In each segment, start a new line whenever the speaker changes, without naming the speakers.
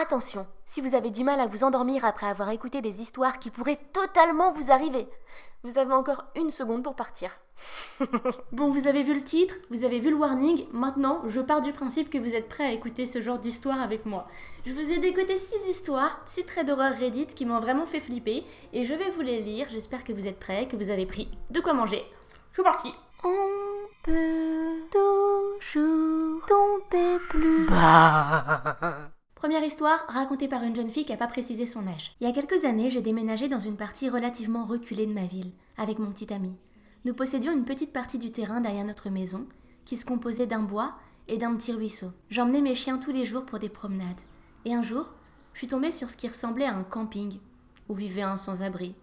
Attention, si vous avez du mal à vous endormir après avoir écouté des histoires qui pourraient totalement vous arriver, vous avez encore 1 seconde pour partir.
Bon, vous avez vu le titre, vous avez vu le warning, maintenant je pars du principe que vous êtes prêts à écouter ce genre d'histoire avec moi. Je vous ai décoté 6 histoires, 6 traits d'horreur Reddit qui m'ont vraiment fait flipper, et je vais vous les lire, j'espère que vous êtes prêts, que vous avez pris de quoi manger. Je suis partie.
On peut toujours tomber plus bas.
Première histoire, racontée par une jeune fille qui n'a pas précisé son âge. Il y a quelques années, j'ai déménagé dans une partie relativement reculée de ma ville, avec mon petit ami. Nous possédions une petite partie du terrain derrière notre maison, qui se composait d'un bois et d'un petit ruisseau. J'emmenais mes chiens tous les jours pour des promenades. Et un jour, je suis tombée sur ce qui ressemblait à un camping, où vivait un sans-abri.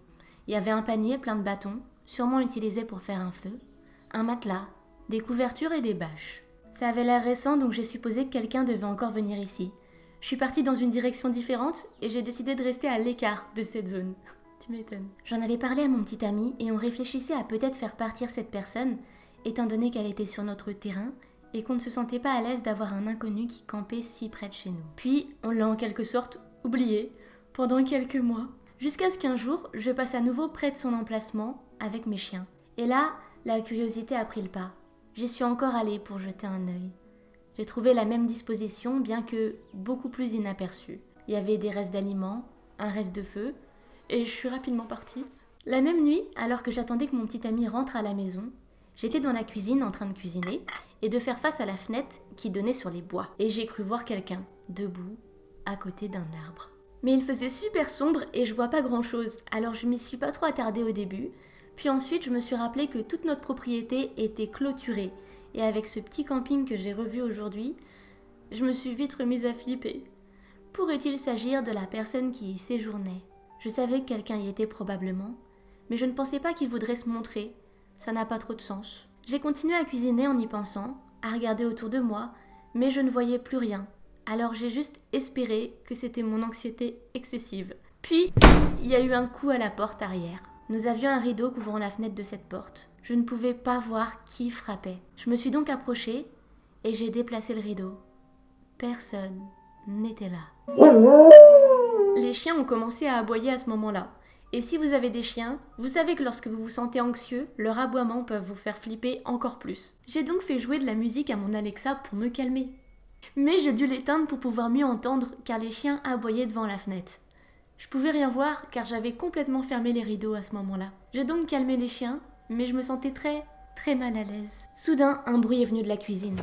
Il y avait un panier plein de bâtons, sûrement utilisé pour faire un feu, un matelas, des couvertures et des bâches. Ça avait l'air récent, donc j'ai supposé que quelqu'un devait encore venir ici. Je suis partie dans une direction différente et j'ai décidé de rester à l'écart de cette zone. Tu m'étonnes. J'en avais parlé à mon petit ami et on réfléchissait à peut-être faire partir cette personne, étant donné qu'elle était sur notre terrain et qu'on ne se sentait pas à l'aise d'avoir un inconnu qui campait si près de chez nous. Puis, on l'a en quelque sorte oublié pendant quelques mois, jusqu'à ce qu'un jour, je passe à nouveau près de son emplacement avec mes chiens. Et là, la curiosité a pris le pas. J'y suis encore allée pour jeter un œil. J'ai trouvé la même disposition, bien que beaucoup plus inaperçue. Il y avait des restes d'aliments, un reste de feu, et je suis rapidement partie. La même nuit, alors que j'attendais que mon petit ami rentre à la maison, j'étais dans la cuisine en train de cuisiner et de faire face à la fenêtre qui donnait sur les bois. Et j'ai cru voir quelqu'un, debout, à côté d'un arbre. Mais il faisait super sombre et je vois pas grand-chose, alors je m'y suis pas trop attardée au début. Puis ensuite, je me suis rappelé que toute notre propriété était clôturée. Et avec ce petit camping que j'ai revu aujourd'hui, je me suis vite remise à flipper. Pourrait-il s'agir de la personne qui y séjournait ? Je savais que quelqu'un y était probablement, mais je ne pensais pas qu'il voudrait se montrer. Ça n'a pas trop de sens. J'ai continué à cuisiner en y pensant, à regarder autour de moi, mais je ne voyais plus rien. Alors j'ai juste espéré que c'était mon anxiété excessive. Puis, il y a eu un coup à la porte arrière. Nous avions un rideau couvrant la fenêtre de cette porte. Je ne pouvais pas voir qui frappait. Je me suis donc approchée et j'ai déplacé le rideau. Personne n'était là. Les chiens ont commencé à aboyer à ce moment-là. Et si vous avez des chiens, vous savez que lorsque vous vous sentez anxieux, leurs aboiements peuvent vous faire flipper encore plus. J'ai donc fait jouer de la musique à mon Alexa pour me calmer. Mais j'ai dû l'éteindre pour pouvoir mieux entendre car les chiens aboyaient devant la fenêtre. Je pouvais rien voir car j'avais complètement fermé les rideaux à ce moment-là. J'ai donc calmé les chiens, mais je me sentais très mal à l'aise. Soudain, un bruit est venu de la cuisine,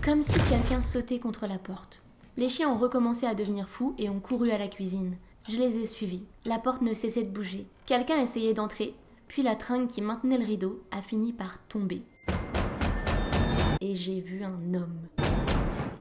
comme si quelqu'un sautait contre la porte. Les chiens ont recommencé à devenir fous et ont couru à la cuisine. Je les ai suivis. La porte ne cessait de bouger. Quelqu'un essayait d'entrer, puis la tringle qui maintenait le rideau a fini par tomber. Et j'ai vu un homme.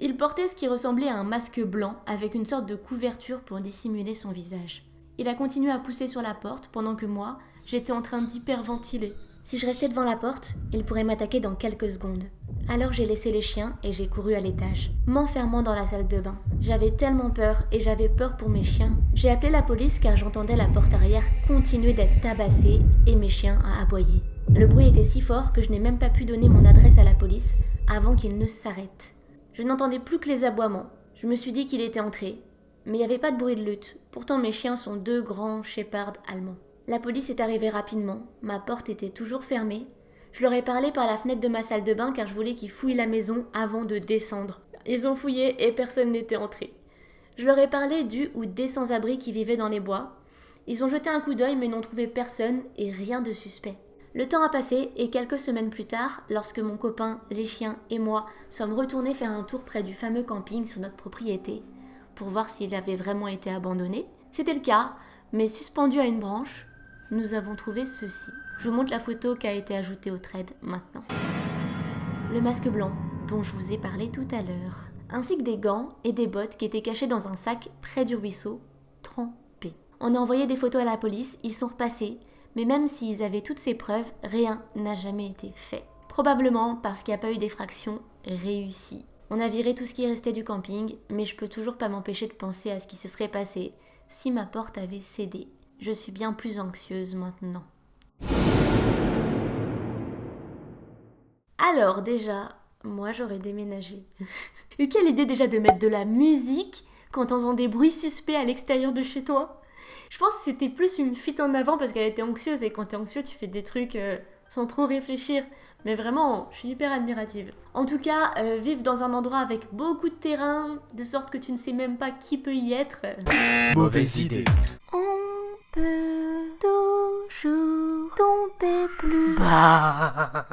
Il portait ce qui ressemblait à un masque blanc avec une sorte de couverture pour dissimuler son visage. Il a continué à pousser sur la porte pendant que moi, j'étais en train d'hyperventiler. Si je restais devant la porte, il pourrait m'attaquer dans quelques secondes. Alors j'ai laissé les chiens et j'ai couru à l'étage, m'enfermant dans la salle de bain. J'avais tellement peur et j'avais peur pour mes chiens. J'ai appelé la police car j'entendais la porte arrière continuer d'être tabassée et mes chiens à aboyer. Le bruit était si fort que je n'ai même pas pu donner mon adresse à la police avant qu'il ne s'arrête. Je n'entendais plus que les aboiements. Je me suis dit qu'il était entré, mais il n'y avait pas de bruit de lutte. Pourtant mes chiens sont 2 grands shepherds allemands. La police est arrivée rapidement, ma porte était toujours fermée. Je leur ai parlé par la fenêtre de ma salle de bain car je voulais qu'ils fouillent la maison avant de descendre. Ils ont fouillé et personne n'était entré. Je leur ai parlé du ou des sans-abri qui vivaient dans les bois. Ils ont jeté un coup d'œil mais n'ont trouvé personne et rien de suspect. Le temps a passé et quelques semaines plus tard, lorsque mon copain, les chiens et moi sommes retournés faire un tour près du fameux camping sur notre propriété pour voir s'il avait vraiment été abandonné, c'était le cas, mais suspendu à une branche, nous avons trouvé ceci. Je vous montre la photo qui a été ajoutée au thread maintenant. Le masque blanc dont je vous ai parlé tout à l'heure, ainsi que des gants et des bottes qui étaient cachés dans un sac près du ruisseau, trempés. On a envoyé des photos à la police, ils sont repassés, mais même s'ils avaient toutes ces preuves, rien n'a jamais été fait. Probablement parce qu'il n'y a pas eu d'effraction réussie. On a viré tout ce qui restait du camping, mais je peux toujours pas m'empêcher de penser à ce qui se serait passé si ma porte avait cédé. Je suis bien plus anxieuse maintenant. Alors déjà, moi j'aurais déménagé. Et quelle idée déjà de mettre de la musique
quand t'entends des bruits suspects à l'extérieur de chez toi. Je pense que c'était plus une fuite en avant parce qu'elle était anxieuse et quand t'es anxieux, tu fais des trucs sans trop réfléchir. Mais vraiment, je suis hyper admirative. En tout cas, vivre dans un endroit avec beaucoup de terrain, de sorte que tu ne sais même pas qui peut y être.
Mauvaise idée.
On peut toujours tomber plus
Bah.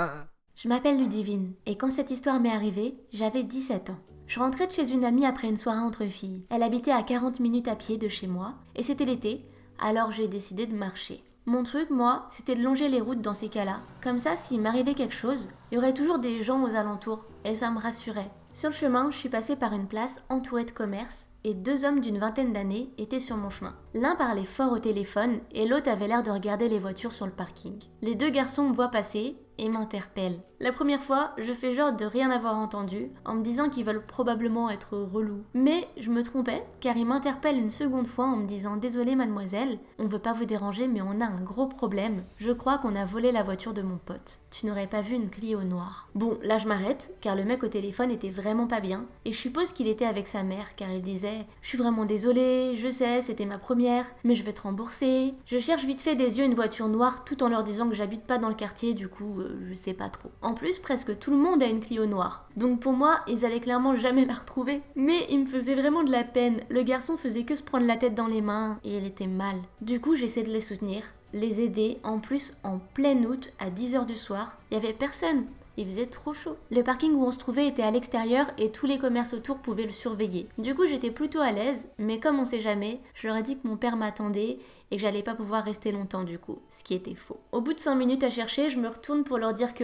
Je m'appelle Ludivine, et quand cette histoire m'est arrivée, j'avais 17 ans. Je rentrais de chez une amie après une soirée entre filles. Elle habitait à 40 minutes à pied de chez moi, et c'était l'été, alors j'ai décidé de marcher. Mon truc, moi, c'était de longer les routes dans ces cas-là. Comme ça, s'il m'arrivait quelque chose, il y aurait toujours des gens aux alentours, et ça me rassurait. Sur le chemin, je suis passée par une place entourée de commerces, et 2 hommes d'une vingtaine d'années étaient sur mon chemin. L'un parlait fort au téléphone, et l'autre avait l'air de regarder les voitures sur le parking. Les 2 garçons me voient passer, et m'interpellent. La première fois, je fais genre de rien avoir entendu, en me disant qu'ils veulent probablement être relous. Mais je me trompais, car ils m'interpellent une seconde fois en me disant « Désolée mademoiselle, on veut pas vous déranger mais on a un gros problème. Je crois qu'on a volé la voiture de mon pote. Tu n'aurais pas vu une Clio noire ?» Bon, là je m'arrête, car le mec au téléphone était vraiment pas bien, et je suppose qu'il était avec sa mère, car il disait « Je suis vraiment désolée, je sais, c'était ma première, mais je vais te rembourser. » Je cherche vite fait des yeux une voiture noire tout en leur disant que j'habite pas dans le quartier, du coup je sais pas trop. En plus, presque tout le monde a une Clio noire. Donc pour moi, ils allaient clairement jamais la retrouver. Mais il me faisait vraiment de la peine. Le garçon faisait que se prendre la tête dans les mains et il était mal. Du coup, j'essaie de les soutenir, les aider. En plus, en plein août, à 10h du soir, il y avait personne. Il faisait trop chaud. Le parking où on se trouvait était à l'extérieur et tous les commerces autour pouvaient le surveiller. Du coup, j'étais plutôt à l'aise, mais comme on sait jamais, je leur ai dit que mon père m'attendait et que j'allais pas pouvoir rester longtemps du coup, ce qui était faux. Au bout de 5 minutes à chercher, je me retourne pour leur dire que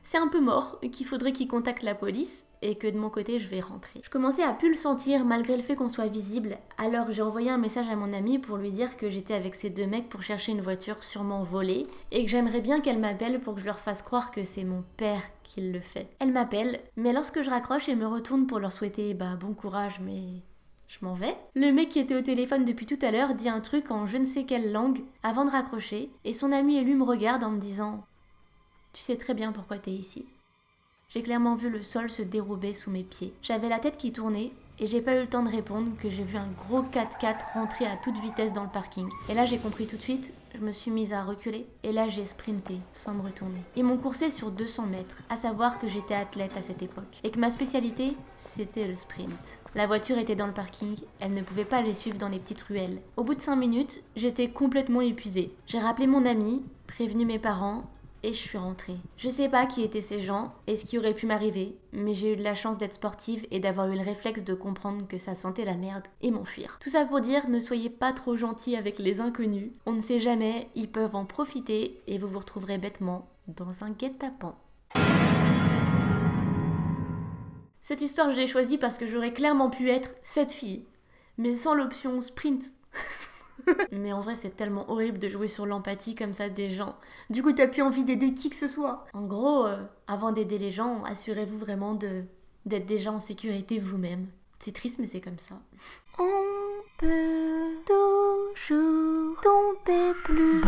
c'est un peu mort, qu'il faudrait qu'ils contactent la police et que de mon côté je vais rentrer. Je commençais à plus le sentir malgré le fait qu'on soit visible, alors j'ai envoyé un message à mon amie pour lui dire que j'étais avec ces 2 mecs pour chercher une voiture sûrement volée et que j'aimerais bien qu'elle m'appelle pour que je leur fasse croire que c'est mon père qui le fait. Elle m'appelle, mais lorsque je raccroche et me retourne pour leur souhaiter bon courage, mais je m'en vais. Le mec qui était au téléphone depuis tout à l'heure dit un truc en je ne sais quelle langue avant de raccrocher et son ami et lui me regardent en me disant « Tu sais très bien pourquoi t'es ici ». J'ai clairement vu le sol se dérober sous mes pieds. J'avais la tête qui tournait et j'ai pas eu le temps de répondre que j'ai vu un gros 4x4 rentrer à toute vitesse dans le parking. Et là j'ai compris tout de suite, je me suis mise à reculer et là j'ai sprinté sans me retourner. Ils m'ont coursé sur 200 mètres, à savoir que j'étais athlète à cette époque et que ma spécialité c'était le sprint. La voiture était dans le parking, elle ne pouvait pas les suivre dans les petites ruelles. Au bout de 5 minutes, j'étais complètement épuisée. J'ai rappelé mon ami, prévenu mes parents et je suis rentrée. Je sais pas qui étaient ces gens et ce qui aurait pu m'arriver, mais j'ai eu de la chance d'être sportive et d'avoir eu le réflexe de comprendre que ça sentait la merde et m'enfuir. Tout ça pour dire, ne soyez pas trop gentils avec les inconnus. On ne sait jamais, ils peuvent en profiter et vous vous retrouverez bêtement dans un guet-apens. Cette histoire, je l'ai choisie parce que j'aurais clairement pu être cette fille, mais sans l'option sprint. Mais en vrai, c'est tellement horrible de jouer sur l'empathie comme ça des gens. Du coup, t'as plus envie d'aider qui que ce soit. En gros, avant d'aider les gens, assurez-vous vraiment d'être déjà en sécurité vous-même. C'est triste, mais c'est comme ça.
On peut toujours tomber plus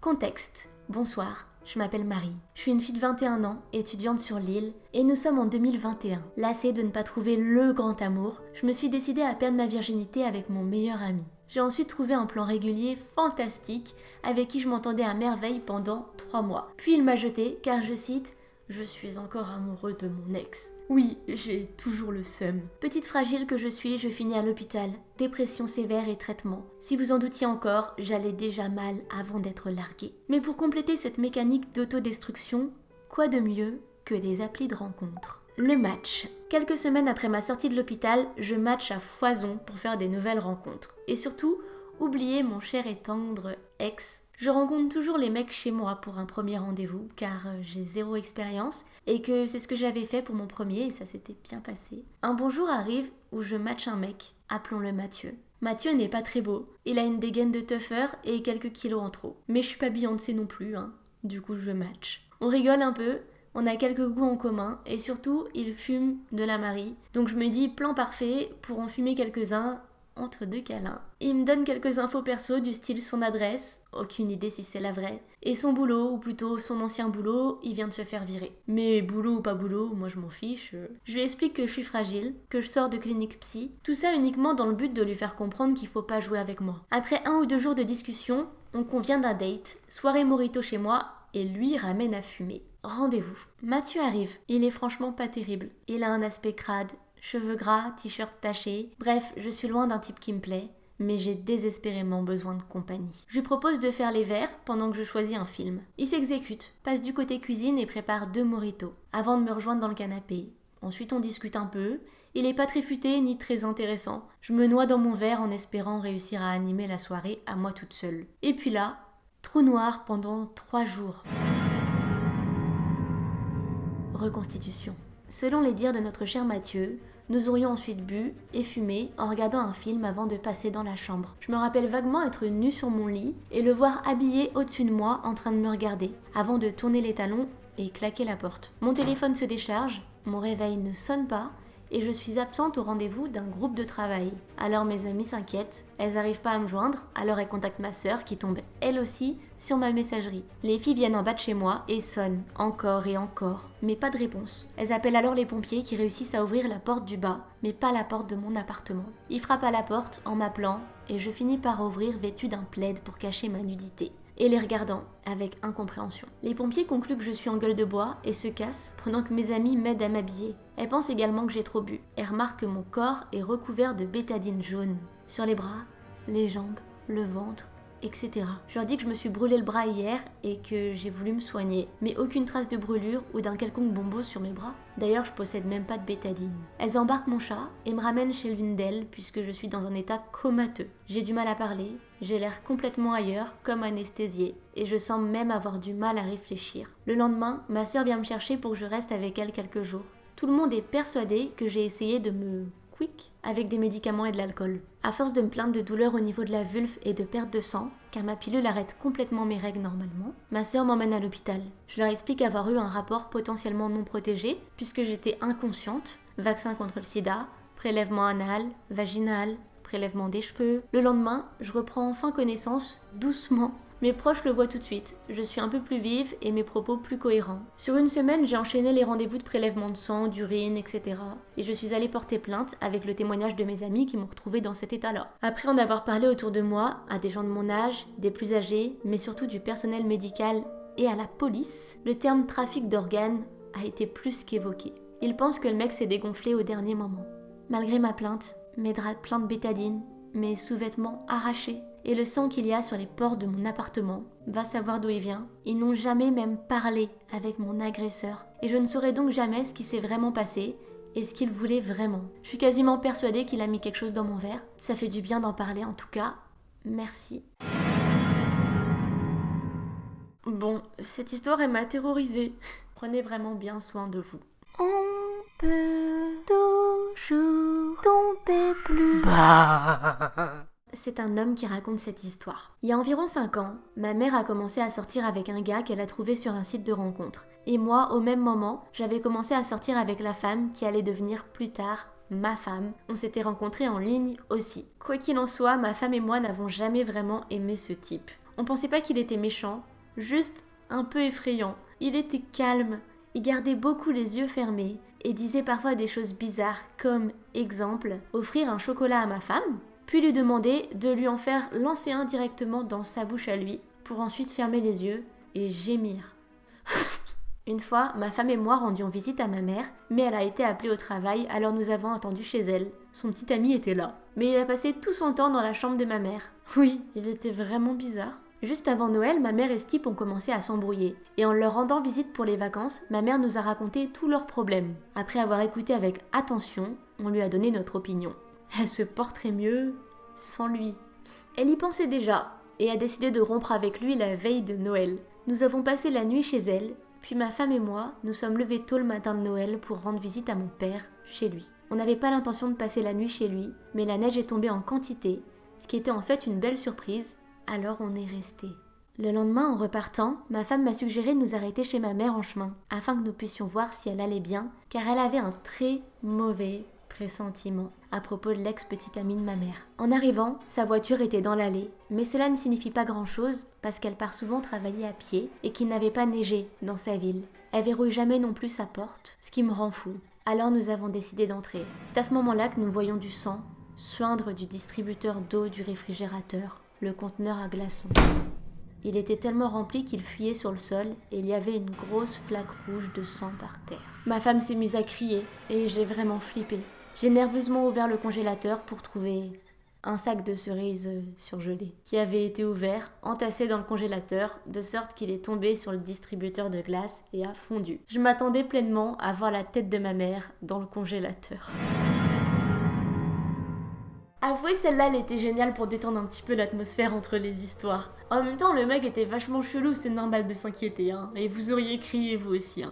Contexte. Bonsoir, je m'appelle Marie. Je suis une fille de 21 ans, étudiante sur l'île, et nous sommes en 2021. Lassée de ne pas trouver le grand amour, je me suis décidée à perdre ma virginité avec mon meilleur ami. J'ai ensuite trouvé un plan régulier fantastique avec qui je m'entendais à merveille pendant 3 mois. Puis il m'a jetée car, je cite, « Je suis encore amoureux de mon ex ». Oui, j'ai toujours le seum. Petite fragile que je suis, je finis à l'hôpital. Dépression sévère et traitement. Si vous en doutiez encore, j'allais déjà mal avant d'être larguée. Mais pour compléter cette mécanique d'autodestruction, quoi de mieux que des applis de rencontre ? Le match. Quelques semaines après ma sortie de l'hôpital, je match à foison pour faire des nouvelles rencontres. Et surtout, oublier mon cher et tendre ex. Je rencontre toujours les mecs chez moi pour un premier rendez-vous car j'ai 0 expérience et que c'est ce que j'avais fait pour mon premier et ça s'était bien passé. Un beau jour arrive où je match un mec, appelons-le Mathieu. Mathieu n'est pas très beau, il a une dégaine de tougher et quelques kilos en trop. Mais je suis pas Beyoncé non plus, Du coup je match. On rigole un peu, on a quelques goûts en commun et surtout il fume de la Marie. Donc je me dis plan parfait pour en fumer quelques-uns entre deux câlins. Il me donne quelques infos perso du style son adresse, aucune idée si c'est la vraie, et son boulot, ou plutôt son ancien boulot, il vient de se faire virer. Mais boulot ou pas boulot, moi je m'en fiche. Je lui explique que je suis fragile, que je sors de clinique psy, tout ça uniquement dans le but de lui faire comprendre qu'il faut pas jouer avec moi. Après 1 ou 2 jours de discussion, on convient d'un date, soirée Morito chez moi, et lui ramène à fumer. Rendez-vous. Mathieu arrive, il est franchement pas terrible. Il a un aspect crade, cheveux gras, t-shirt taché, bref, je suis loin d'un type qui me plaît, mais j'ai désespérément besoin de compagnie. Je lui propose de faire les verres pendant que je choisis un film. Il s'exécute, passe du côté cuisine et prépare 2 mojitos, avant de me rejoindre dans le canapé. Ensuite on discute un peu, il est pas très futé ni très intéressant. Je me noie dans mon verre en espérant réussir à animer la soirée à moi toute seule. Et puis là, trou noir pendant 3 jours. Reconstitution. Selon les dires de notre cher Mathieu, nous aurions ensuite bu et fumé en regardant un film avant de passer dans la chambre. Je me rappelle vaguement être nue sur mon lit et le voir habillé au-dessus de moi en train de me regarder, avant de tourner les talons et claquer la porte. Mon téléphone se décharge, mon réveil ne sonne pas et je suis absente au rendez-vous d'un groupe de travail. Alors mes amies s'inquiètent, elles n'arrivent pas à me joindre, alors elles contactent ma sœur qui tombe elle aussi sur ma messagerie. Les filles viennent en bas de chez moi et sonnent, encore et encore, mais pas de réponse. Elles appellent alors les pompiers qui réussissent à ouvrir la porte du bas, mais pas la porte de mon appartement. Ils frappent à la porte en m'appelant et je finis par ouvrir vêtue d'un plaid pour cacher ma nudité. Et les regardant avec incompréhension. Les pompiers concluent que je suis en gueule de bois et se cassent pendant que mes amies m'aident à m'habiller. Elles pensent également que j'ai trop bu. Elles remarquent que mon corps est recouvert de bétadine jaune. Sur les bras, les jambes, le ventre, etc. Je leur dis que je me suis brûlé le bras hier et que j'ai voulu me soigner, mais aucune trace de brûlure ou d'un quelconque bombeau sur mes bras. D'ailleurs, je possède même pas de bétadine. Elles embarquent mon chat et me ramènent chez l'une d'elles puisque je suis dans un état comateux. J'ai du mal à parler, j'ai l'air complètement ailleurs, comme anesthésiée, et je sens même avoir du mal à réfléchir. Le lendemain, ma sœur vient me chercher pour que je reste avec elle quelques jours. Tout le monde est persuadé que j'ai essayé de me avec des médicaments et de l'alcool. À force de me plaindre de douleurs au niveau de la vulve et de perte de sang, car ma pilule arrête complètement mes règles normalement, ma sœur m'emmène à l'hôpital. Je leur explique avoir eu un rapport potentiellement non protégé, puisque j'étais inconsciente, vaccin contre le sida, prélèvement anal, vaginal, prélèvement des cheveux. Le lendemain, je reprends enfin connaissance, doucement. Mes proches le voient tout de suite, je suis un peu plus vive et mes propos plus cohérents. Sur une semaine, j'ai enchaîné les rendez-vous de prélèvement de sang, d'urine, etc. Et je suis allée porter plainte avec le témoignage de mes amis qui m'ont retrouvée dans cet état-là. Après en avoir parlé autour de moi, à des gens de mon âge, des plus âgés, mais surtout du personnel médical et à la police, le terme trafic d'organes a été plus qu'évoqué. Ils pensent que le mec s'est dégonflé au dernier moment. Malgré ma plainte, mes draps pleins de bétadine, mes sous-vêtements arrachés, et le sang qu'il y a sur les portes de mon appartement, va savoir d'où il vient. Ils n'ont jamais même parlé avec mon agresseur. Et je ne saurais donc jamais ce qui s'est vraiment passé et ce qu'il voulait vraiment. Je suis quasiment persuadée qu'il a mis quelque chose dans mon verre. Ça fait du bien d'en parler en tout cas. Merci. Bon, cette histoire elle m'a terrorisée. Prenez vraiment bien soin de vous. On peut toujours tomber plus bas. C'est un homme qui raconte cette histoire. Il y a environ 5 ans, ma mère a commencé à sortir avec un gars qu'elle a trouvé sur un site de rencontre. Et moi, au même moment, j'avais commencé à sortir avec la femme qui allait devenir plus tard ma femme. On s'était rencontrés en ligne aussi. Quoi qu'il en soit, ma femme et moi n'avons jamais vraiment aimé ce type. On pensait pas qu'il était méchant, juste un peu effrayant. Il était calme, il gardait beaucoup les yeux fermés et disait parfois des choses bizarres comme, exemple, offrir un chocolat à ma femme, puis lui demander de lui en faire lancer un directement dans sa bouche à lui, pour ensuite fermer les yeux et gémir. Une fois, ma femme et moi rendions visite à ma mère, mais elle a été appelée au travail, alors nous avons attendu chez elle. Son petit ami était là. Mais il a passé tout son temps dans la chambre de ma mère. Oui, il était vraiment bizarre. Juste avant Noël, ma mère et ce type ont commencé à s'embrouiller. Et en leur rendant visite pour les vacances, ma mère nous a raconté tous leurs problèmes. Après avoir écouté avec attention, on lui a donné notre opinion. Elle se porterait mieux sans lui. Elle y pensait déjà et a décidé de rompre avec lui la veille de Noël. Nous avons passé la nuit chez elle, puis ma femme et moi nous sommes levés tôt le matin de Noël pour rendre visite à mon père chez lui. On n'avait pas l'intention de passer la nuit chez lui, mais la neige est tombée en quantité, ce qui était en fait une belle surprise, alors on est resté. Le lendemain, en repartant, ma femme m'a suggéré de nous arrêter chez ma mère en chemin, afin que nous puissions voir si elle allait bien, car elle avait un très mauvais pressentiment. à propos de l'ex-petite amie de ma mère. En arrivant, sa voiture était dans l'allée, mais cela ne signifie pas grand-chose parce qu'elle part souvent travailler à pied et qu'il n'avait pas neigé dans sa ville. Elle verrouille jamais non plus sa porte, ce qui me rend fou. Alors nous avons décidé d'entrer. C'est à ce moment-là que nous voyons du sang suindre du distributeur d'eau du réfrigérateur, le conteneur à glaçons. Il était tellement rempli qu'il fuyait sur le sol et il y avait une grosse flaque rouge de sang par terre. Ma femme s'est mise à crier et j'ai vraiment flippé. J'ai nerveusement ouvert le congélateur pour trouver un sac de cerises surgelées qui avait été ouvert, entassé dans le congélateur, de sorte qu'il est tombé sur le distributeur de glace et a fondu. Je m'attendais pleinement à voir la tête de ma mère dans le congélateur. Avouez, celle-là, elle était géniale pour détendre un petit peu l'atmosphère entre les histoires. En même temps, le mec était vachement chelou, c'est normal de s'inquiéter, hein. Et vous auriez crié vous aussi, hein.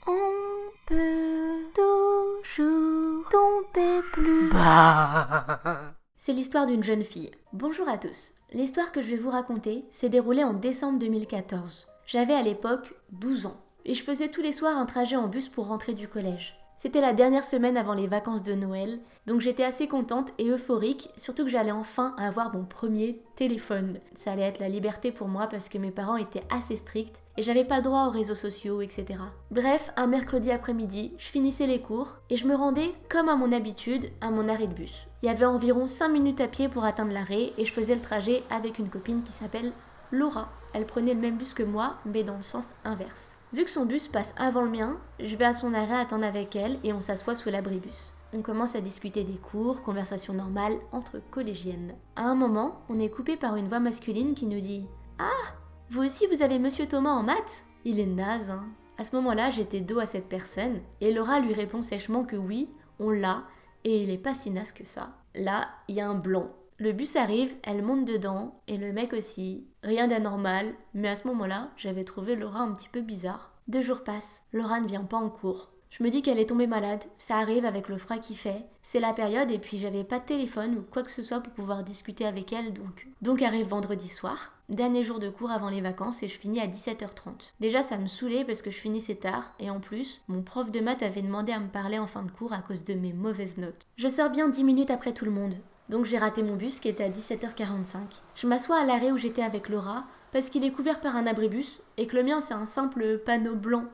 On peut toujours tomber plus
Bah.
C'est l'histoire d'une jeune fille. Bonjour à tous. L'histoire que je vais vous raconter s'est déroulée en décembre 2014. J'avais à l'époque 12 ans. Et je faisais tous les soirs un trajet en bus pour rentrer du collège. C'était la dernière semaine avant les vacances de Noël, donc j'étais assez contente et euphorique, surtout que j'allais enfin avoir mon premier téléphone. Ça allait être la liberté pour moi parce que mes parents étaient assez stricts et j'avais pas le droit aux réseaux sociaux, etc. Bref, un mercredi après-midi, je finissais les cours et je me rendais, comme à mon habitude, à mon arrêt de bus. Il y avait environ 5 minutes à pied pour atteindre l'arrêt et je faisais le trajet avec une copine qui s'appelle Laura. Elle prenait le même bus que moi, mais dans le sens inverse. Vu que son bus passe avant le mien, je vais à son arrêt attendre avec elle et on s'assoit sous l'abribus. On commence à discuter des cours, conversation normale entre collégiennes. À un moment, on est coupé par une voix masculine qui nous dit « Ah, vous aussi vous avez Monsieur Thomas en maths ?» Il est naze, hein. À ce moment-là, j'étais dos à cette personne et Laura lui répond sèchement que oui, on l'a et il est pas si naze que ça. Là, il y a un blanc. Le bus arrive, elle monte dedans, et le mec aussi. Rien d'anormal, mais à ce moment-là, j'avais trouvé Laura un petit peu bizarre. 2 jours passent, Laura ne vient pas en cours. Je me dis qu'elle est tombée malade, ça arrive avec le froid qu'il fait. C'est la période et puis j'avais pas de téléphone ou quoi que ce soit pour pouvoir discuter avec elle donc arrive vendredi soir, dernier jour de cours avant les vacances et je finis à 17h30. Déjà ça me saoulait parce que je finissais tard et en plus, mon prof de maths avait demandé à me parler en fin de cours à cause de mes mauvaises notes. Je sors bien 10 minutes après tout le monde. Donc j'ai raté mon bus qui était à 17h45. Je m'assois à l'arrêt où j'étais avec Laura parce qu'il est couvert par un abribus et que le mien c'est un simple panneau blanc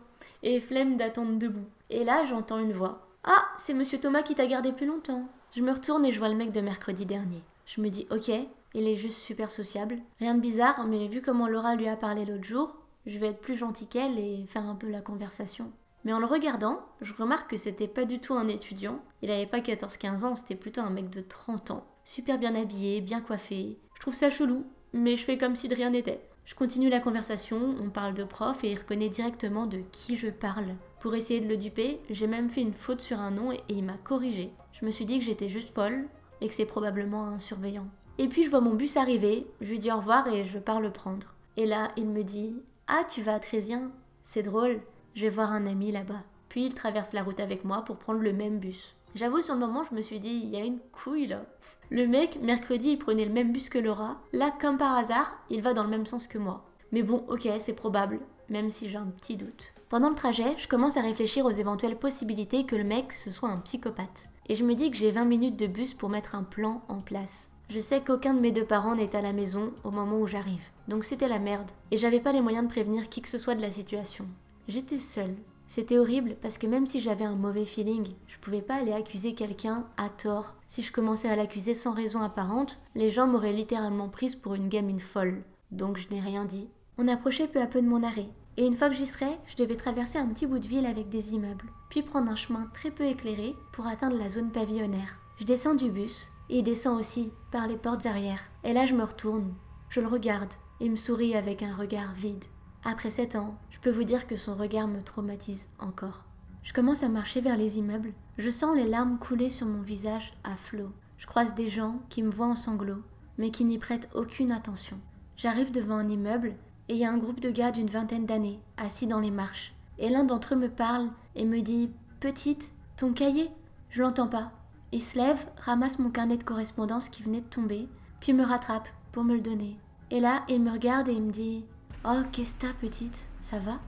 et flemme d'attendre debout. Et là j'entends une voix. « Ah, c'est Monsieur Thomas qui t'a gardé plus longtemps !» Je me retourne et je vois le mec de mercredi dernier. Je me dis « Ok, il est juste super sociable. Rien de bizarre, mais vu comment Laura lui a parlé l'autre jour, je vais être plus gentil qu'elle et faire un peu la conversation. » Mais en le regardant, je remarque que c'était pas du tout un étudiant. Il avait pas 14-15 ans, c'était plutôt un mec de 30 ans. Super bien habillé, bien coiffé. Je trouve ça chelou, mais je fais comme si de rien n'était. Je continue la conversation, on parle de prof et il reconnaît directement de qui je parle. Pour essayer de le duper, j'ai même fait une faute sur un nom et il m'a corrigé. Je me suis dit que j'étais juste folle et que c'est probablement un surveillant. Et puis je vois mon bus arriver, je lui dis au revoir et je pars le prendre. Et là, il me dit « Ah, tu vas à Trésien ? C'est drôle. Je vais voir un ami là-bas. » Puis il traverse la route avec moi pour prendre le même bus. J'avoue, sur le moment, je me suis dit, il y a une couille là. Le mec, mercredi, il prenait le même bus que Laura. Là, comme par hasard, il va dans le même sens que moi. Mais bon, ok, c'est probable, même si j'ai un petit doute. Pendant le trajet, je commence à réfléchir aux éventuelles possibilités que le mec, ce soit un psychopathe. Et je me dis que j'ai 20 minutes de bus pour mettre un plan en place. Je sais qu'aucun de mes 2 parents n'est à la maison au moment où j'arrive. Donc c'était la merde. Et j'avais pas les moyens de prévenir qui que ce soit de la situation. J'étais seule. C'était horrible parce que même si j'avais un mauvais feeling, je pouvais pas aller accuser quelqu'un à tort. Si je commençais à l'accuser sans raison apparente, les gens m'auraient littéralement prise pour une gamine folle. Donc je n'ai rien dit. On approchait peu à peu de mon arrêt. Et une fois que j'y serais, je devais traverser un petit bout de ville avec des immeubles, puis prendre un chemin très peu éclairé pour atteindre la zone pavillonnaire. Je descends du bus, et il descend aussi, par les portes arrière. Et là je me retourne, je le regarde, et il me sourit avec un regard vide. Après 7 ans, je peux vous dire que son regard me traumatise encore. Je commence à marcher vers les immeubles. Je sens les larmes couler sur mon visage à flot. Je croise des gens qui me voient en sanglots, mais qui n'y prêtent aucune attention. J'arrive devant un immeuble et il y a un groupe de gars d'une 20aine d'années, assis dans les marches. Et l'un d'entre eux me parle et me dit « Petite, ton cahier ?» Je l'entends pas. Il se lève, ramasse mon carnet de correspondance qui venait de tomber, puis me rattrape pour me le donner. Et là, il me regarde et il me dit « Oh, qu'est-ce que t'as, petite ? Ça va ?»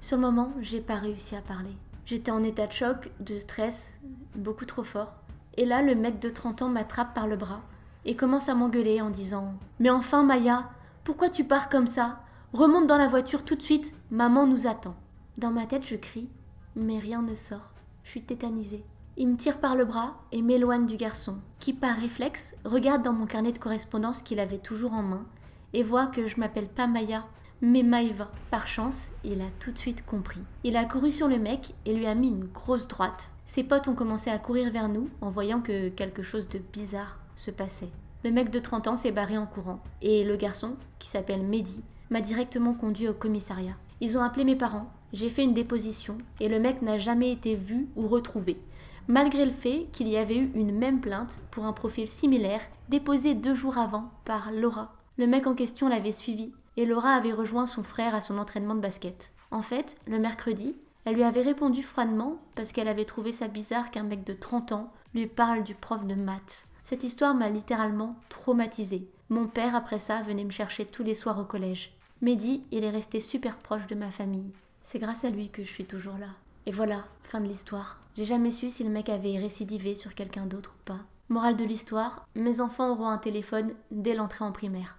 Sur le moment, j'ai pas réussi à parler. J'étais en état de choc, de stress, beaucoup trop fort. Et là, le mec de 30 ans m'attrape par le bras et commence à m'engueuler en disant « Mais enfin, Maya, pourquoi tu pars comme ça ? Remonte dans la voiture tout de suite, maman nous attend. » Dans ma tête, je crie, mais rien ne sort. Je suis tétanisée. Il me tire par le bras et m'éloigne du garçon, qui par réflexe regarde dans mon carnet de correspondance qu'il avait toujours en main et voit que je m'appelle pas Maya, mais Maïva. Par chance, il a tout de suite compris. Il a couru sur le mec et lui a mis une grosse droite. Ses potes ont commencé à courir vers nous en voyant que quelque chose de bizarre se passait. Le mec de 30 ans s'est barré en courant et le garçon, qui s'appelle Mehdi, m'a directement conduit au commissariat. Ils ont appelé mes parents, j'ai fait une déposition et le mec n'a jamais été vu ou retrouvé, malgré le fait qu'il y avait eu une même plainte pour un profil similaire déposée 2 jours avant par Laura. Le mec en question l'avait suivi et Laura avait rejoint son frère à son entraînement de basket. En fait, le mercredi, elle lui avait répondu froidement parce qu'elle avait trouvé ça bizarre qu'un mec de 30 ans lui parle du prof de maths. Cette histoire m'a littéralement traumatisée. Mon père, après ça, venait me chercher tous les soirs au collège. Mehdi, il est resté super proche de ma famille. C'est grâce à lui que je suis toujours là. Et voilà, fin de l'histoire. J'ai jamais su si le mec avait récidivé sur quelqu'un d'autre ou pas. Morale de l'histoire, mes enfants auront un téléphone dès l'entrée en primaire.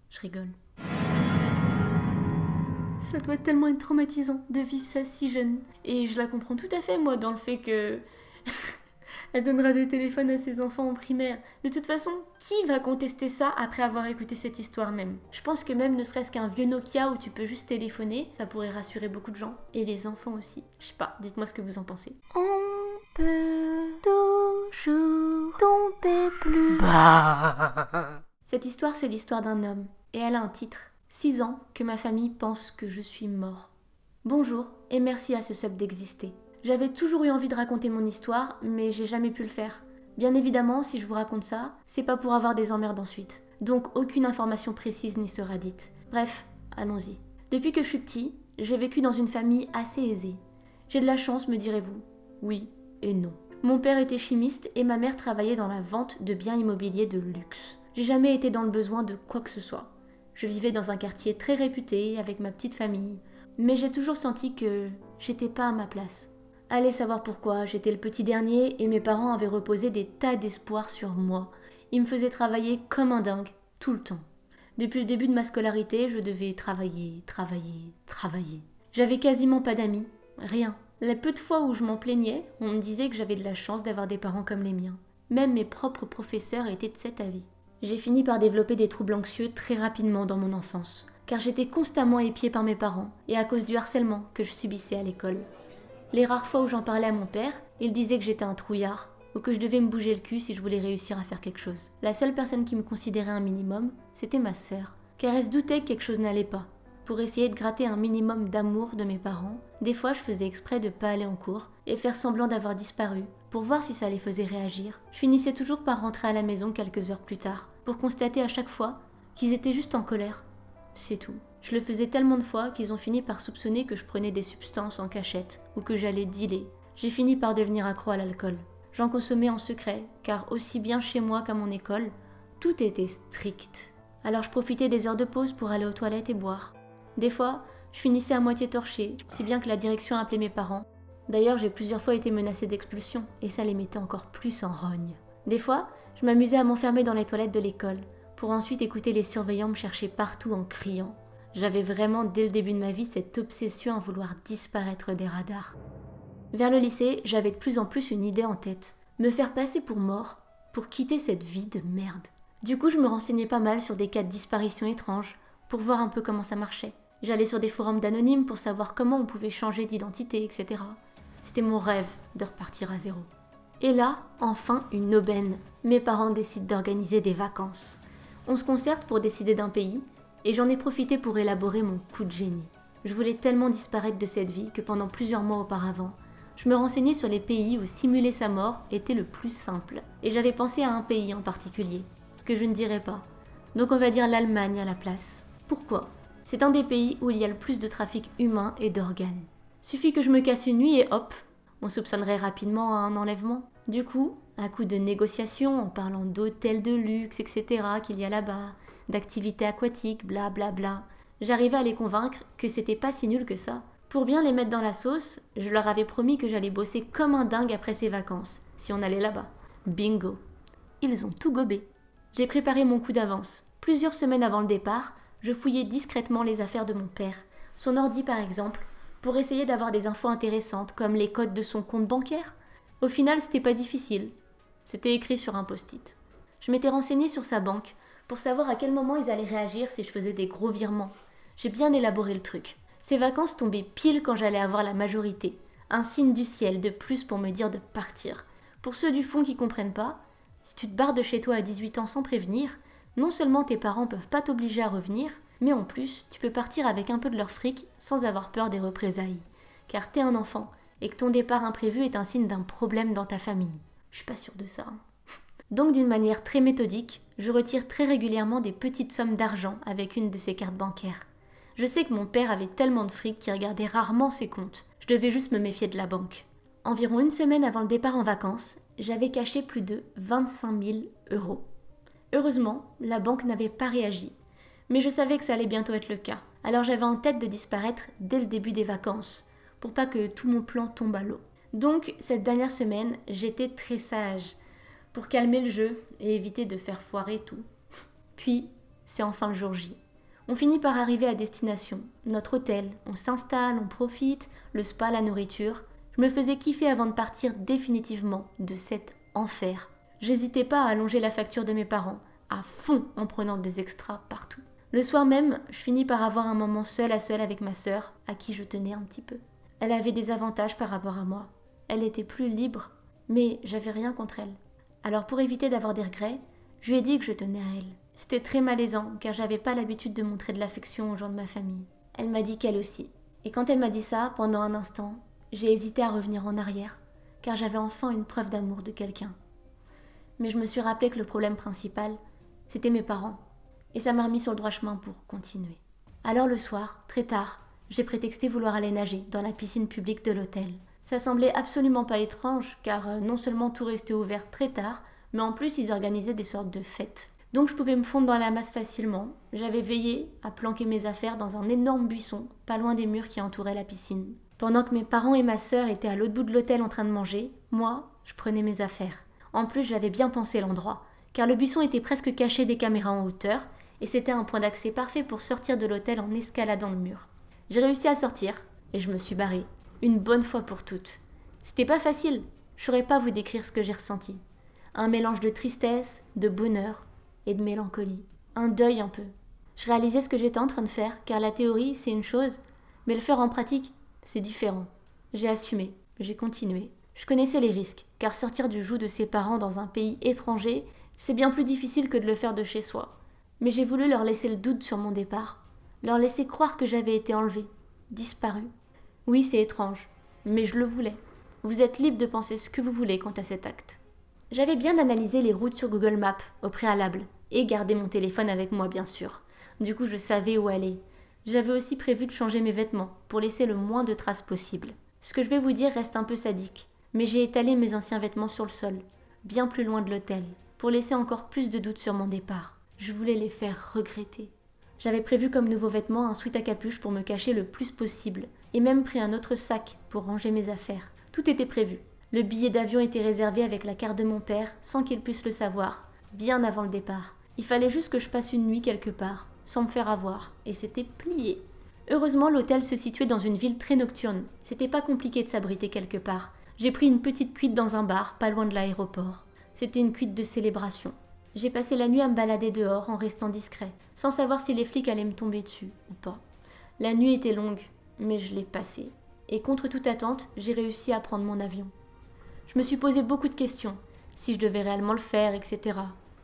Je rigole.
Ça doit tellement être traumatisant de vivre ça si jeune. Et je la comprends tout à fait, moi, dans le fait que... Elle donnera des téléphones à ses enfants en primaire. De toute façon, qui va contester ça après avoir écouté cette histoire même ? Je pense que même ne serait-ce qu'un vieux Nokia où tu peux juste téléphoner, ça pourrait rassurer beaucoup de gens. Et les enfants aussi. Je sais pas, dites-moi ce que vous en pensez.
On peut toujours tomber plus
Bah.
Cette histoire, c'est l'histoire d'un homme. Et elle a un titre. 6 ans que ma famille pense que je suis mort. Bonjour et merci à ce sub d'exister. J'avais toujours eu envie de raconter mon histoire, mais j'ai jamais pu le faire. Bien évidemment, si je vous raconte ça, c'est pas pour avoir des emmerdes ensuite. Donc aucune information précise n'y sera dite. Bref, allons-y. Depuis que je suis petit, j'ai vécu dans une famille assez aisée. J'ai de la chance, me direz-vous. Oui et non. Mon père était chimiste et ma mère travaillait dans la vente de biens immobiliers de luxe. J'ai jamais été dans le besoin de quoi que ce soit. Je vivais dans un quartier très réputé, avec ma petite famille, mais j'ai toujours senti que j'étais pas à ma place. Allez savoir pourquoi, j'étais le petit dernier et mes parents avaient reposé des tas d'espoir sur moi. Ils me faisaient travailler comme un dingue, tout le temps. Depuis le début de ma scolarité, je devais travailler. J'avais quasiment pas d'amis, rien. Les peu de fois où je m'en plaignais, on me disait que j'avais de la chance d'avoir des parents comme les miens. Même mes propres professeurs étaient de cet avis. J'ai fini par développer des troubles anxieux très rapidement dans mon enfance, car j'étais constamment épiée par mes parents et à cause du harcèlement que je subissais à l'école. Les rares fois où j'en parlais à mon père, il disait que j'étais un trouillard ou que je devais me bouger le cul si je voulais réussir à faire quelque chose. La seule personne qui me considérait un minimum, c'était ma sœur, car elle se doutait que quelque chose n'allait pas. Pour essayer de gratter un minimum d'amour de mes parents, des fois je faisais exprès de pas aller en cours et faire semblant d'avoir disparu, pour voir si ça les faisait réagir. Je finissais toujours par rentrer à la maison quelques heures plus tard, pour constater à chaque fois qu'ils étaient juste en colère. C'est tout. Je le faisais tellement de fois qu'ils ont fini par soupçonner que je prenais des substances en cachette ou que j'allais dealer. J'ai fini par devenir accro à l'alcool. J'en consommais en secret, car aussi bien chez moi qu'à mon école, tout était strict. Alors je profitais des heures de pause pour aller aux toilettes et boire. Des fois, je finissais à moitié torchée, si bien que la direction appelait mes parents. D'ailleurs, j'ai plusieurs fois été menacée d'expulsion, et ça les mettait encore plus en rogne. Des fois, je m'amusais à m'enfermer dans les toilettes de l'école, pour ensuite écouter les surveillants me chercher partout en criant. J'avais vraiment, dès le début de ma vie, cette obsession à vouloir disparaître des radars. Vers le lycée, j'avais de plus en plus une idée en tête. Me faire passer pour mort, pour quitter cette vie de merde. Du coup, je me renseignais pas mal sur des cas de disparition étranges, pour voir un peu comment ça marchait. J'allais sur des forums d'anonymes pour savoir comment on pouvait changer d'identité, etc. C'était mon rêve de repartir à zéro. Et là, enfin, une aubaine. Mes parents décident d'organiser des vacances. On se concerte pour décider d'un pays, et j'en ai profité pour élaborer mon coup de génie. Je voulais tellement disparaître de cette vie que pendant plusieurs mois auparavant, je me renseignais sur les pays où simuler sa mort était le plus simple. Et j'avais pensé à un pays en particulier, que je ne dirais pas. Donc on va dire l'Allemagne à la place. Pourquoi ? C'est un des pays où il y a le plus de trafic humain et d'organes. Suffit que je me casse une nuit et hop, on soupçonnerait rapidement un enlèvement. Du coup, à coup de négociations, en parlant d'hôtels de luxe, etc. qu'il y a là-bas, d'activités aquatiques, blablabla, j'arrivais à les convaincre que c'était pas si nul que ça. Pour bien les mettre dans la sauce, je leur avais promis que j'allais bosser comme un dingue après ces vacances, si on allait là-bas. Bingo. Ils ont tout gobé. J'ai préparé mon coup d'avance. Plusieurs semaines avant le départ, je fouillais discrètement les affaires de mon père, son ordi par exemple, pour essayer d'avoir des infos intéressantes comme les codes de son compte bancaire. Au final, c'était pas difficile. C'était écrit sur un post-it. Je m'étais renseignée sur sa banque pour savoir à quel moment ils allaient réagir si je faisais des gros virements. J'ai bien élaboré le truc. Ces vacances tombaient pile quand j'allais avoir la majorité. Un signe du ciel de plus pour me dire de partir. Pour ceux du fond qui comprennent pas, si tu te barres de chez toi à 18 ans sans prévenir, non seulement tes parents peuvent pas t'obliger à revenir, mais en plus, tu peux partir avec un peu de leur fric sans avoir peur des représailles. Car t'es un enfant et que ton départ imprévu est un signe d'un problème dans ta famille. Je suis pas sûre de ça. Donc d'une manière très méthodique, je retire très régulièrement des petites sommes d'argent avec une de ces cartes bancaires. Je sais que mon père avait tellement de fric qu'il regardait rarement ses comptes. Je devais juste me méfier de la banque. Environ une semaine avant le départ en vacances, j'avais caché plus de 25 000 euros. Heureusement, la banque n'avait pas réagi. Mais je savais que ça allait bientôt être le cas. Alors j'avais en tête de disparaître dès le début des vacances, pour pas que tout mon plan tombe à l'eau. Donc, cette dernière semaine, j'étais très sage, pour calmer le jeu et éviter de faire foirer tout. Puis, c'est enfin le jour J. On finit par arriver à destination. Notre hôtel, on s'installe, on profite, le spa, la nourriture. Je me faisais kiffer avant de partir définitivement de cet enfer. J'hésitais pas à allonger la facture de mes parents, à fond en prenant des extras partout. Le soir même, je finis par avoir un moment seul à seul avec ma sœur, à qui je tenais un petit peu. Elle avait des avantages par rapport à moi. Elle était plus libre, mais j'avais rien contre elle. Alors pour éviter d'avoir des regrets, je lui ai dit que je tenais à elle. C'était très malaisant, car j'avais pas l'habitude de montrer de l'affection aux gens de ma famille. Elle m'a dit qu'elle aussi. Et quand elle m'a dit ça, pendant un instant, j'ai hésité à revenir en arrière, car j'avais enfin une preuve d'amour de quelqu'un. Mais je me suis rappelé que le problème principal, c'était mes parents. Et ça m'a remis sur le droit chemin pour continuer. Alors le soir, très tard, j'ai prétexté vouloir aller nager dans la piscine publique de l'hôtel. Ça semblait absolument pas étrange, car non seulement tout restait ouvert très tard, mais en plus ils organisaient des sortes de fêtes. Donc je pouvais me fondre dans la masse facilement. J'avais veillé à planquer mes affaires dans un énorme buisson, pas loin des murs qui entouraient la piscine. Pendant que mes parents et ma sœur étaient à l'autre bout de l'hôtel en train de manger, moi, je prenais mes affaires. En plus, j'avais bien pensé l'endroit, car le buisson était presque caché des caméras en hauteur, et c'était un point d'accès parfait pour sortir de l'hôtel en escaladant le mur. J'ai réussi à sortir, et je me suis barrée, une bonne fois pour toutes. C'était pas facile, je saurais pas vous décrire ce que j'ai ressenti. Un mélange de tristesse, de bonheur et de mélancolie. Un deuil un peu. Je réalisais ce que j'étais en train de faire, car la théorie, c'est une chose, mais le faire en pratique, c'est différent. J'ai assumé, j'ai continué. Je connaissais les risques, car sortir du joug de ses parents dans un pays étranger, c'est bien plus difficile que de le faire de chez soi. Mais j'ai voulu leur laisser le doute sur mon départ, leur laisser croire que j'avais été enlevée, disparue. Oui, c'est étrange, mais je le voulais. Vous êtes libre de penser ce que vous voulez quant à cet acte. J'avais bien analysé les routes sur Google Maps, au préalable, et gardé mon téléphone avec moi, bien sûr. Du coup, je savais où aller. J'avais aussi prévu de changer mes vêtements, pour laisser le moins de traces possible. Ce que je vais vous dire reste un peu sadique, mais j'ai étalé mes anciens vêtements sur le sol, bien plus loin de l'hôtel, pour laisser encore plus de doutes sur mon départ. Je voulais les faire regretter. J'avais prévu comme nouveau vêtement un sweat à capuche pour me cacher le plus possible, et même pris un autre sac pour ranger mes affaires. Tout était prévu. Le billet d'avion était réservé avec la carte de mon père, sans qu'il puisse le savoir, bien avant le départ. Il fallait juste que je passe une nuit quelque part, sans me faire avoir, et c'était plié. Heureusement, l'hôtel se situait dans une ville très nocturne. C'était pas compliqué de s'abriter quelque part. J'ai pris une petite cuite dans un bar, pas loin de l'aéroport. C'était une cuite de célébration. J'ai passé la nuit à me balader dehors en restant discret, sans savoir si les flics allaient me tomber dessus ou pas. La nuit était longue, mais je l'ai passée. Et contre toute attente, j'ai réussi à prendre mon avion. Je me suis posé beaucoup de questions, si je devais réellement le faire, etc.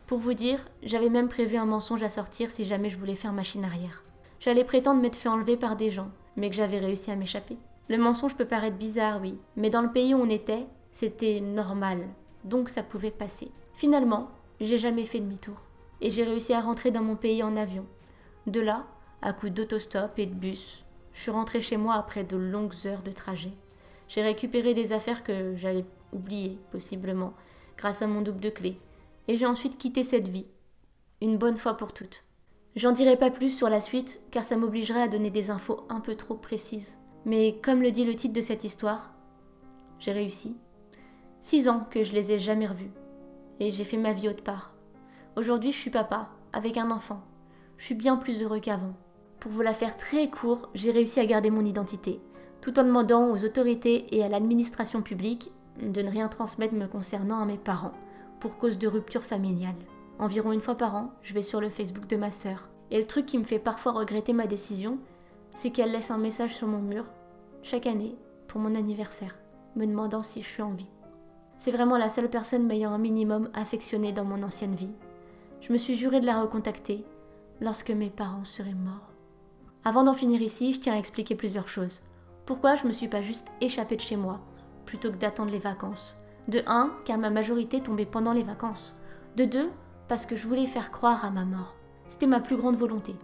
Pour vous dire, j'avais même prévu un mensonge à sortir si jamais je voulais faire machine arrière. J'allais prétendre m'être fait enlever par des gens, mais que j'avais réussi à m'échapper. Le mensonge peut paraître bizarre, oui, mais dans le pays où on était, c'était normal, donc ça pouvait passer. Finalement, j'ai jamais fait demi-tour, et j'ai réussi à rentrer dans mon pays en avion. De là, à coups d'autostop et de bus, je suis rentrée chez moi après de longues heures de trajet. J'ai récupéré des affaires que j'allais oublier, possiblement, grâce à mon double de clés, et j'ai ensuite quitté cette vie, une bonne fois pour toutes. J'en dirai pas plus sur la suite, car ça m'obligerait à donner des infos un peu trop précises. Mais comme le dit le titre de cette histoire, j'ai réussi. 6 ans que je les ai jamais revus. et j'ai fait ma vie autre part. Aujourd'hui, je suis papa, avec un enfant. Je suis bien plus heureux qu'avant. Pour vous la faire très court, j'ai réussi à garder mon identité, tout en demandant aux autorités et à l'administration publique de ne rien transmettre me concernant à mes parents, pour cause de rupture familiale. Environ une fois par an, je vais sur le Facebook de ma sœur. Et le truc qui me fait parfois regretter ma décision, c'est qu'elle laisse un message sur mon mur, chaque année, pour mon anniversaire, me demandant si je suis en vie. C'est vraiment la seule personne m'ayant un minimum affectionnée dans mon ancienne vie. Je me suis juré de la recontacter lorsque mes parents seraient morts. Avant d'en finir ici, je tiens à expliquer plusieurs choses. Pourquoi je me suis pas juste échappée de chez moi, plutôt que d'attendre les vacances. De 1, car ma majorité tombait pendant les vacances. De 2, parce que je voulais faire croire à ma mort. C'était ma plus grande volonté.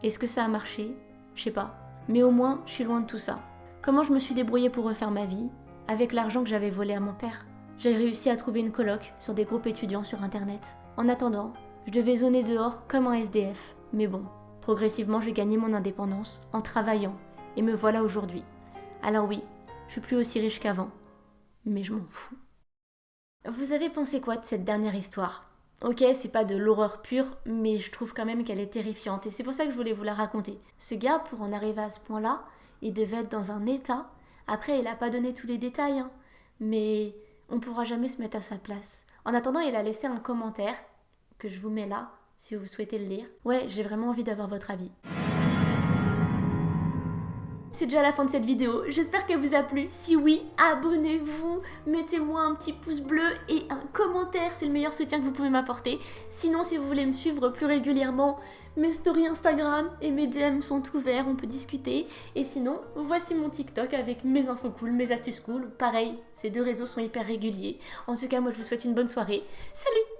Est-ce que ça a marché? Je sais pas. Mais au moins, je suis loin de tout ça. Comment je me suis débrouillée pour refaire ma vie, avec l'argent que j'avais volé à mon père? J'ai réussi à trouver une coloc sur des groupes étudiants sur internet. En attendant, je devais zoner dehors comme un SDF. Mais bon, progressivement j'ai gagné mon indépendance en travaillant, et me voilà aujourd'hui. Alors oui, je suis plus aussi riche qu'avant. Mais je m'en fous. Vous avez pensé quoi de cette dernière histoire? Ok, c'est pas de l'horreur pure, mais je trouve quand même qu'elle est terrifiante, et c'est pour ça que je voulais vous la raconter. Ce gars, pour en arriver à ce point-là, il devait être dans un état. Après, il a pas donné tous les détails, hein, mais on pourra jamais se mettre à sa place. En attendant, il a laissé un commentaire, que je vous mets là, si vous souhaitez le lire. Ouais, j'ai vraiment envie d'avoir votre avis. C'est déjà la fin de cette vidéo, j'espère qu'elle vous a plu. Si oui, abonnez-vous, mettez-moi un petit pouce bleu et un commentaire, c'est le meilleur soutien que vous pouvez m'apporter. Sinon, si vous voulez me suivre plus régulièrement, mes stories Instagram et mes DM sont ouverts, on peut discuter. Et sinon, voici mon TikTok avec mes infos cool, mes astuces cool. Pareil, ces deux réseaux sont hyper réguliers. En tout cas, moi je vous souhaite une bonne soirée. Salut!